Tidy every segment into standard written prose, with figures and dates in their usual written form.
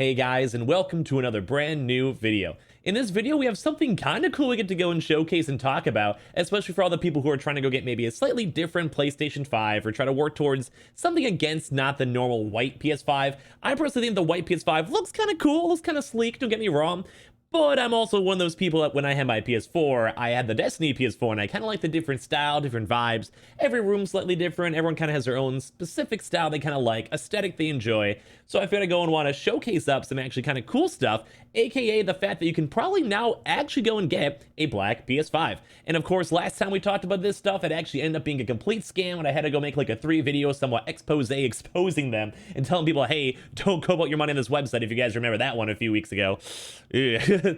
Hey guys, and welcome to another brand new video. In this video, we have something kind of cool we get to go and showcase and talk about, especially for all the people who are trying to go get maybe a slightly different PlayStation 5 or try to work towards something against not the normal white PS5. I personally think the white PS5 looks kind of cool, looks kind of sleek, don't get me wrong. But I'm also one of those people that when I had my PS4, I had the Destiny PS4, and I kind of like the different style, different vibes. Every room's slightly different. Everyone kind of has their own specific style they kind of like, aesthetic they enjoy. So I figured I'd go and want to showcase up some actually kind of cool stuff, aka the fact that you can probably now actually go and get a black PS5. And of course, last time we talked about this stuff, it actually ended up being a complete scam when I had to go make like a 3-video somewhat expose exposing them and telling people, hey, don't go about your money on this website, if you guys remember that one a few weeks ago.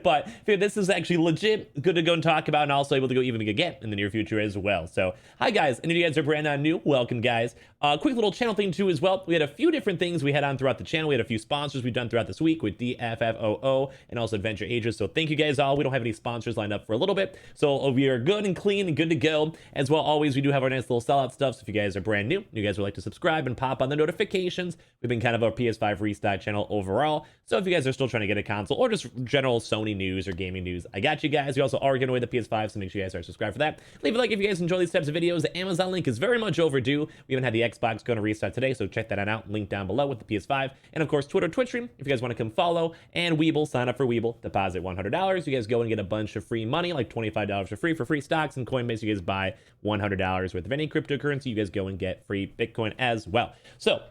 But this is actually legit good to go and talk about, and also able to go even get in the near future as well. So hi guys, and if you guys are brand new, welcome guys. Quick little channel thing too as well. We had a few different things we had on throughout the channel. We had a few sponsors we've done throughout this week with DFFOO and also Adventure Ages. So thank you guys all. We don't have any sponsors lined up for a little bit, so we are good and clean and good to go. As well, always we do have our nice little sellout stuff. So if you guys are brand new, you guys would like to subscribe and pop on the notifications. We've been kind of a PS5 Restock channel overall. So if you guys are still trying to get a console or just general Sony news or gaming news, I got you guys. We also are giving away the PS5, so make sure you guys are subscribed for that. Leave a like if you guys enjoy these types of videos. The Amazon link is very much overdue. We haven't had the Xbox going to restart today, so check that out. Link down below with the PS5. And of course, Twitter, Twitch stream, if you guys want to come follow. And Weeble, sign up for Weeble, deposit $100. You guys go and get a bunch of free money, like $25 for free stocks. And Coinbase, you guys buy $100 worth of any cryptocurrency. You guys go and get free Bitcoin as well. So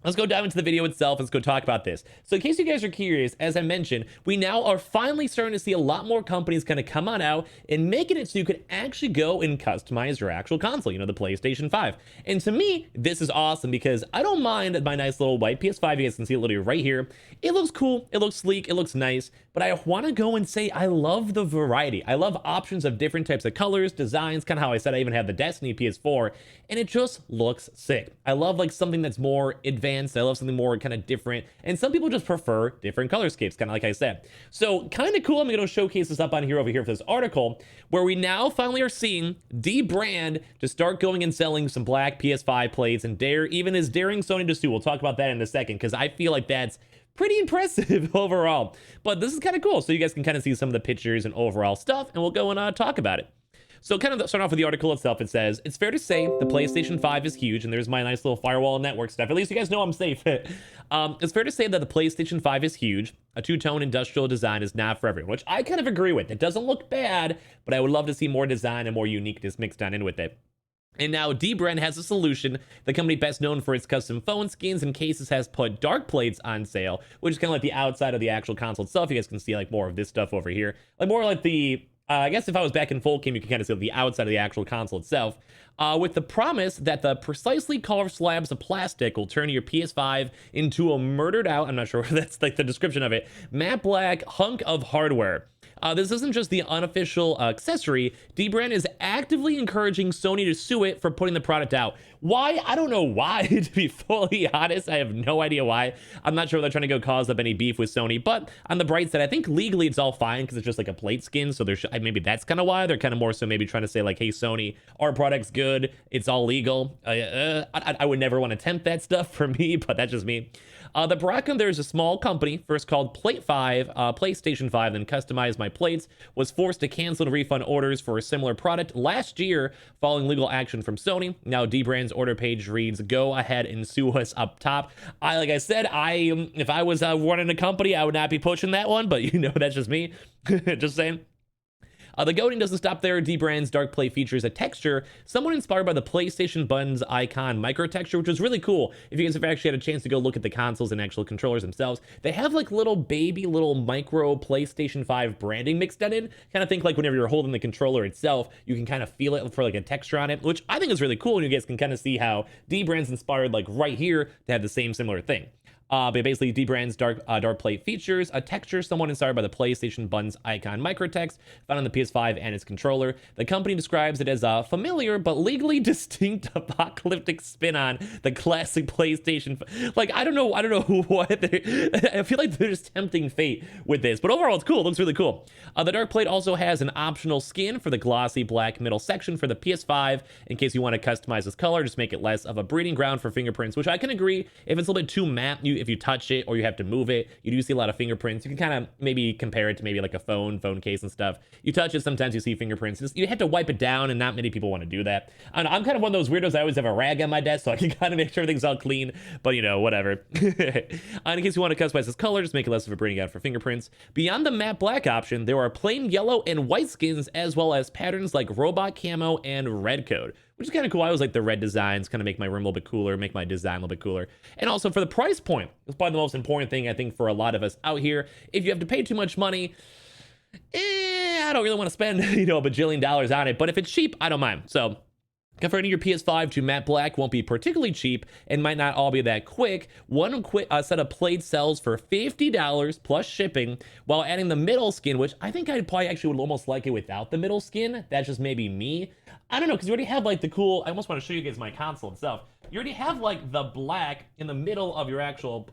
let's go dive into the video itself. Let's go talk about this. So in case you guys are curious, as I mentioned, we now are finally starting to see a lot more companies kind of come on out and making it so you could actually go and customize your actual console, you know, the PlayStation 5. And to me, this is awesome because I don't mind my nice little white PS5. You guys can see it literally right here. It looks cool. It looks sleek. It looks nice. But I want to go and say I love the variety. I love options of different types of colors, designs, kind of how I said I even have the Destiny PS4, and it just looks sick. I love like something that's more advanced. I love something more kind of different, and some people just prefer different color scapes, kind of like I said. So kind of cool. I'm going to showcase this up on here over here for this article, where we now finally are seeing D-Brand to start going and selling some black PS5 plates, and even is daring Sony to sue. We'll talk about that in a second, because I feel like that's pretty impressive overall. But this is kind of cool, so you guys can kind of see some of the pictures and overall stuff, and we'll go and talk about it. So kind of starting off with the article itself, it says, it's fair to say the PlayStation 5 is huge, and there's my nice little firewall network stuff. At least you guys know I'm safe. It's fair to say that the PlayStation 5 is huge. A two-tone industrial design is not for everyone, which I kind of agree with. It doesn't look bad, but I would love to see more design and more uniqueness mixed on in with it. And now D-Brand has a solution. The company best known for its custom phone skins and cases has put dark plates on sale, which is kind of like the outside of the actual console itself. You guys can see like more of this stuff over here. Like more like the I guess if I was back in full game, you can kind of see the outside of the actual console itself, with the promise that the precisely carved slabs of plastic will turn your PS5 into a murdered out, I'm not sure if that's like the description of it, matte black hunk of hardware. This isn't just the unofficial accessory. D-Brand is actively encouraging Sony to sue it for putting the product out. Why? I don't know why, to be fully honest. I have no idea why. I'm not sure if they're trying to go cause up any beef with Sony, but on the bright side, I think legally it's all fine because it's just like a plate skin, so maybe that's kind of why. They're kind of more so maybe trying to say like, hey, Sony, our product's good. It's all legal. I would never want to tempt that stuff for me, but that's just me. The Baraka, there's a small company, first called Plate5, PlayStation 5, then Customized My Plates, was forced to cancel and refund orders for a similar product last year following legal action from Sony. Now D-Brand's order page reads, go ahead and sue us up top. Like I said, if I was running a company, I would not be pushing that one, but you know, that's just me. Just saying. The goading doesn't stop there. D-Brand's dark plate features a texture somewhat inspired by the PlayStation buttons icon micro texture, which is really cool. If you guys have actually had a chance to go look at the consoles and actual controllers themselves, they have like little micro PlayStation 5 branding mixed in. Kind of think like whenever you're holding the controller itself, you can kind of feel it for like a texture on it, which I think is really cool. And you guys can kind of see how D-Brand's inspired like right here to have the same similar thing. But basically, D-Brand's dark plate features a texture somewhat inspired by the PlayStation buttons icon microtext found on the PS5 and its controller. The company describes it as a familiar but legally distinct apocalyptic spin on the classic PlayStation. Like I don't know what I feel like they're just tempting fate with this, but overall it's cool. It looks really cool. The dark plate also has an optional skin for the glossy black middle section for the PS5 in case you want to customize this color, just make it less of a breeding ground for fingerprints, which I can agree. If it's a little bit too matte, if you touch it or you have to move it, you do see a lot of fingerprints. You can kind of maybe compare it to maybe like a phone case and stuff. You touch it, sometimes you see fingerprints. You have to wipe it down, and not many people want to do that. And I'm kind of one of those weirdos. I always have a rag on my desk so I can kind of make sure everything's all clean, but you know, whatever. In case you want to customize this color, just make it less of a breeding out for fingerprints. Beyond the matte black option, there are plain yellow and white skins, as well as patterns like robot camo and red code, which is kind of cool. I always like the red designs, kind of make my room a little bit cooler, make my design a little bit cooler. And also for the price point, it's probably the most important thing, I think, for a lot of us out here. If you have to pay too much money, I don't really want to spend, you know, a bajillion dollars on it. But if it's cheap, I don't mind. So converting your PS5 to matte black won't be particularly cheap and might not all be that quick. One quick set of plates sells for $50 plus shipping, while adding the middle skin, which I think I'd probably actually would almost like it without the middle skin. That's just maybe me. I don't know, because you already have like the cool, I almost want to show you guys my console itself. You already have like the black in the middle of your actual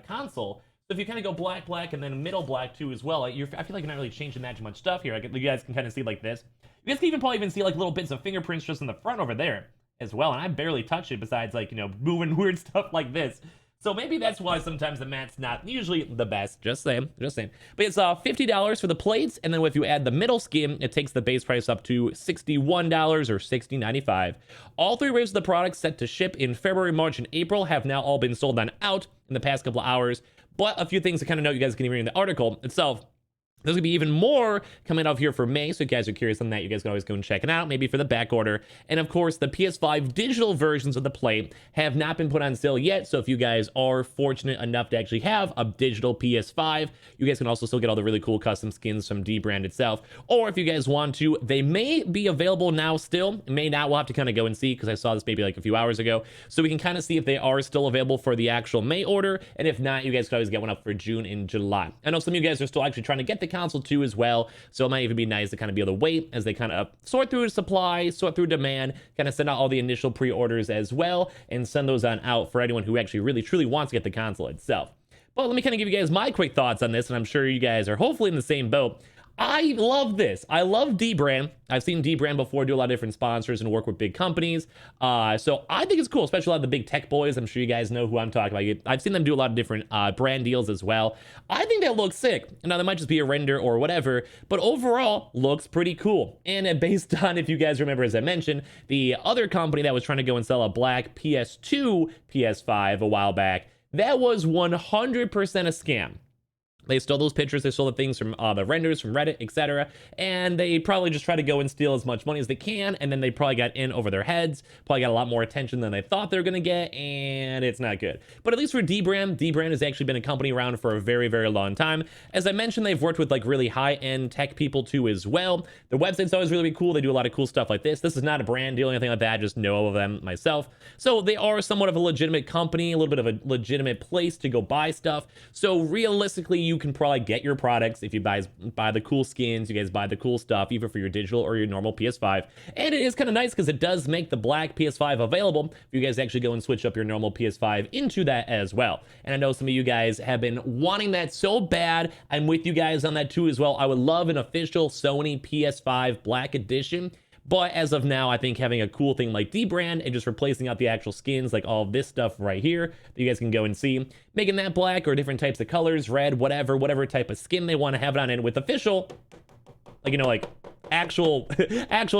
console. So if you kind of go black, black, and then middle black too as well, I feel like you're not really changing that much stuff here. You guys can kind of see like this. You guys can even probably see like little bits of fingerprints just in the front over there as well. And I barely touch it besides like, you know, moving weird stuff like this. So maybe that's why sometimes the matte's not usually the best. Just saying. But it's $50 for the plates, and then if you add the middle skin, it takes the base price up to $61 or $60.95. All three waves of the product set to ship in February, March, and April have now all been sold on out in the past couple of hours. But a few things to kind of note, you guys can read in the article itself. There's gonna be even more coming out here for May, so if you guys are curious on that, you guys can always go and check it out, maybe for the back order. And of course, the PS5 digital versions of the plate have not been put on sale yet, so if you guys are fortunate enough to actually have a digital PS5, you guys can also still get all the really cool custom skins from dbrand itself. Or if you guys want to, they may be available now still, may not, we'll have to kind of go and see, because I saw this maybe like a few hours ago, so we can kind of see if they are still available for the actual May order, and if not, you guys can always get one up for June and July. I know some of you guys are still actually trying to get the console too as well, so it might even be nice to kind of be able to wait as they kind of sort through supply, sort through demand, kind of send out all the initial pre-orders as well, and send those on out for anyone who actually really truly wants to get the console itself. But let me kind of give you guys my quick thoughts on this, and I'm sure you guys are hopefully in the same boat. I love this. I love dbrand. I've seen dbrand before do a lot of different sponsors and work with big companies. So I think it's cool, especially a lot of the big tech boys. I'm sure you guys know who I'm talking about. I've seen them do a lot of different brand deals as well. I think that looks sick. Now, that might just be a render or whatever, but overall looks pretty cool. And based on, if you guys remember, as I mentioned, the other company that was trying to go and sell a black PS2 PS5 a while back, that was 100% a scam. They stole those pictures, they stole the things from the renders from Reddit, etc. And they probably just try to go and steal as much money as they can, and then they probably got in over their heads, probably got a lot more attention than they thought they were going to get, and it's not good. But at least for dbrand has actually been a company around for a very, very long time. As I mentioned, they've worked with like really high-end tech people too as well. Their website's always really cool. They do a lot of cool stuff like this. This is not a brand deal or anything like that. I just know of them myself. So they are somewhat of a legitimate company, a little bit of a legitimate place to go buy stuff. So realistically, you can probably get your products if you buy the cool skins, you guys buy the cool stuff, either for your digital or your normal PS5. And it is kind of nice because it does make the black PS5 available for you guys to actually go and switch up your normal PS5 into that as well. And I know some of you guys have been wanting that so bad. I'm with you guys on that too as well. I would love an official Sony PS5 Black Edition. But as of now, I think having a cool thing like dbrand and just replacing out the actual skins, like all of this stuff right here that you guys can go and see, making that black or different types of colors, red, whatever type of skin they want to have it on, and with official, like, you know, like actual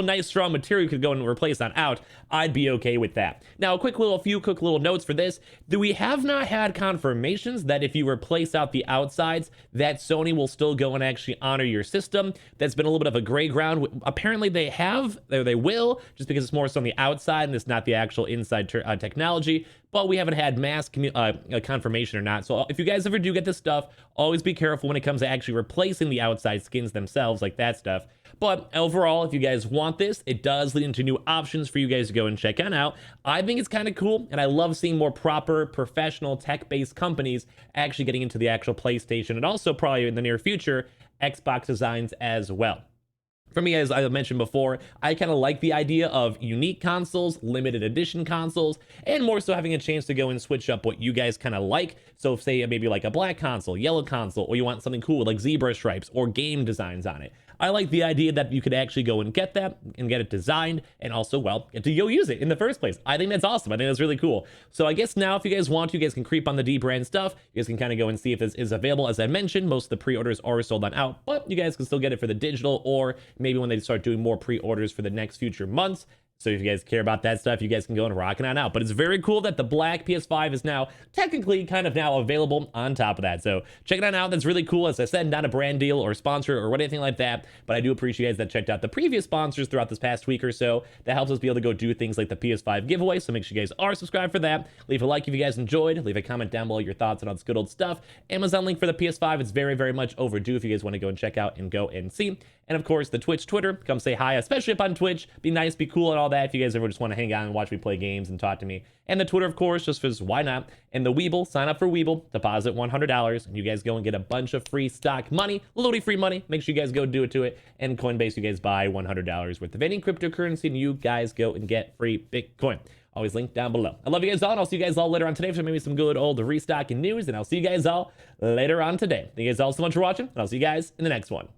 nice strong material you could go and replace on out, I'd be okay with that. Now, a few quick little notes for this. We have not had confirmations that if you replace out the outsides, that Sony will still go and actually honor your system. That's been a little bit of a gray ground. Apparently they have, or they will, just because it's more so on the outside and it's not the actual inside technology. But we haven't had mass confirmation or not. So if you guys ever do get this stuff, always be careful when it comes to actually replacing the outside skins themselves, like that stuff. But overall, if you guys want this, it does lead into new options for you guys to go and check on out. I think it's kind of cool, and I love seeing more proper, professional, tech-based companies actually getting into the actual PlayStation, and also probably in the near future, Xbox designs as well. For me, as I mentioned before, I kind of like the idea of unique consoles, limited edition consoles, and more so having a chance to go and switch up what you guys kind of like. So if, say, maybe like a black console, yellow console, or you want something cool like zebra stripes or game designs on it, I like the idea that you could actually go and get that and get it designed and also, well, get to go use it in the first place. I think that's awesome. I think that's really cool. So I guess now if you guys want to, you guys can creep on the D brand stuff. You guys can kind of go and see if this is available. As I mentioned, most of the pre-orders are sold on out, but you guys can still get it for the digital, or maybe when they start doing more pre-orders for the next future months. So if you guys care about that stuff, you guys can go and rock it on out. But it's very cool that the black PS5 is now technically kind of now available on top of that. So check it out. That's really cool. As I said, not a brand deal or sponsor or anything like that, but I do appreciate you guys that checked out the previous sponsors throughout this past week or so. That helps us be able to go do things like the PS5 giveaway. So make sure you guys are subscribed for that. Leave a like if you guys enjoyed. Leave a comment down below your thoughts on all this good old stuff. Amazon link for the PS5. It's very, very much overdue if you guys want to go and check out and go and see. And of course, the Twitch, Twitter, come say hi, especially up on Twitch. Be nice, be cool, and all that if you guys ever just want to hang out and watch me play games and talk to me. And the Twitter, of course, just because why not? And the Weeble, sign up for Weeble, deposit $100, and you guys go and get a bunch of free stock money, loading free money. Make sure you guys go do it to it. And Coinbase, you guys buy $100 worth of any cryptocurrency, and you guys go and get free Bitcoin. Always linked down below. I love you guys all, and I'll see you guys all later on today for maybe some good old restocking news, and I'll see you guys all later on today. Thank you guys all so much for watching, and I'll see you guys in the next one.